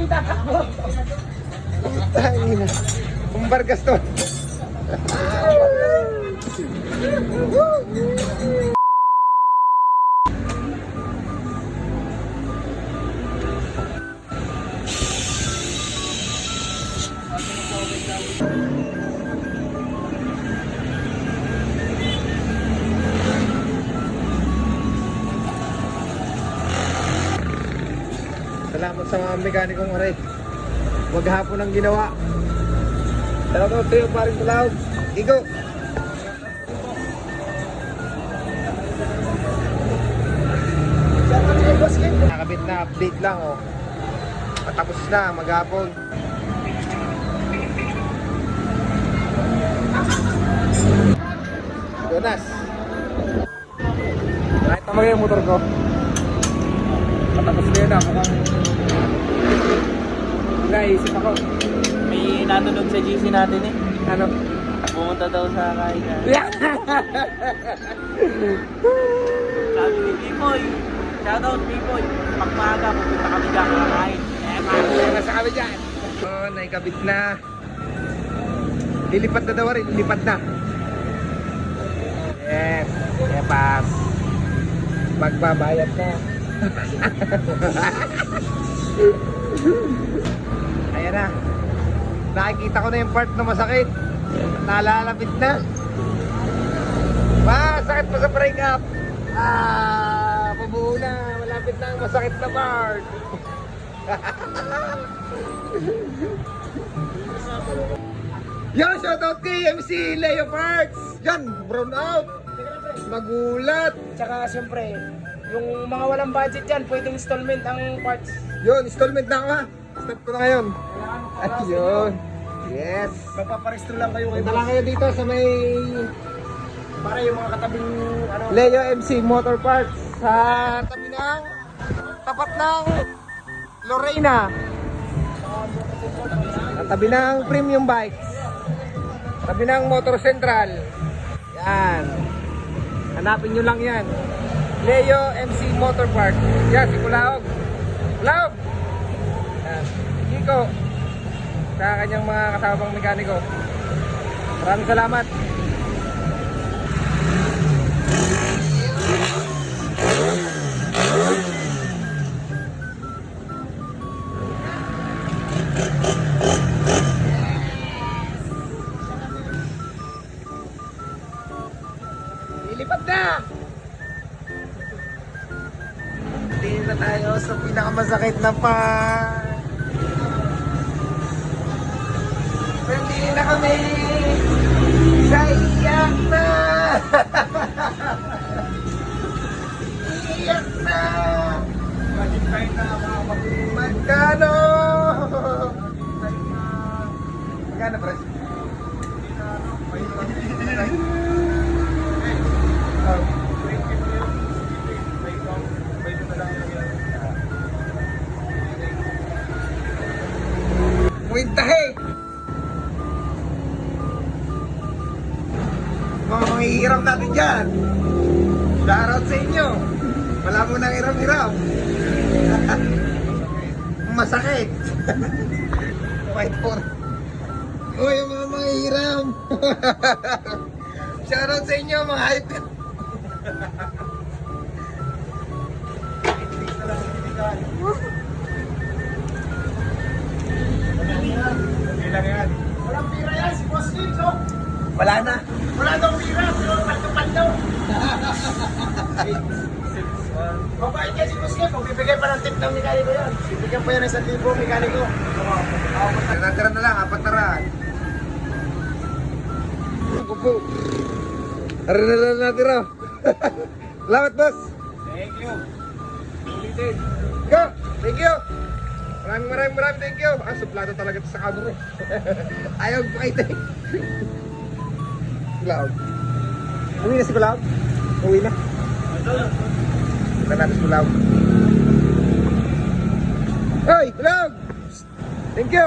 yung tatakbo. Tangina. Kumbargas to. Salamat sa mga mekanikong aray. Wag hapon ang ginawa. Salamat sa iyo, paring Tulaw. Igo. Nakabit na, update lang oh. Patapos na, maghapon. Jonas. Kahit naman yung motor ko. Patapos na yun ah, mukhang naisip ako. May natunog sa GC natin eh. Ano? Pumunta daw sa kainan. Sabi ni Pipoy. Shoutout Pipoy. Pag maaga, pupunta kami dyan kakain. Nasa kami dyan. Oo, naikabit na. Lilipat na daw rin, lilipat na. Yes, pass. Magbabayad na. Ayan na. Nakikita ko na yung part na masakit. Nalalapit na. Masakit pa sa break up. Pabuo na. Malapit na ang masakit na part. Yan, shoutout kay MC Leo Parts. Yan, brown out. Magulat. Tsaka siyempre, yung mga walang budget dyan, pwedeng installment ang parts. Yun, installment na ako ha. Start ko na ngayon. Ayun. Yes. Magpaparestro lang kayo Punta lang kayo dito sa may para yung mga katabing ano. Leo MC Motor Parts sa tapat ng Lorena. Sa tabi ng Premium Bikes. Tabi ng Motor Central. Yan. Hanapin nyo lang yan. Leo MC Motor Parts. Yan, si Kulaog. Kulaog! Yan. Kiko. Sa kanyang mga kasamang mekaniko. Maraming salamat. Lilipat na! Tingin na tayo sa pinakamasakit na part. Hindi na kami sa iyak na. Iyak na. Magkano? Magkano pres? Muintahe. Mga hihiram natin dyan. Shoutout sa inyo. Wala mo nang hiram-hiram. Masakit. Fight for. O yung mga hihiram. Shoutout sa inyo mga hype. Walang pira yan, si Boss Gibbs, oh. Wala na. Wala daw pira, pero paldo-paldo. Mabait yan si Boss Gibbs, magbibigay pa ng tip ng mekaniko yan. Bibigyan pa yan ng 1,000 mekaniko. Tira na lang, apat na raan. Pupo. Tara na lang natira. Salamat, boss. Thank you. Ulitin. Go! Thank you! Maraming thank you! Suplado talaga ito sa camera eh. Ayaw pakita eh. Kulaog. Uwi na si Kulaog? Uwi na. Bukan natin si Kulaog. Hoy! Kulaog! Thank you!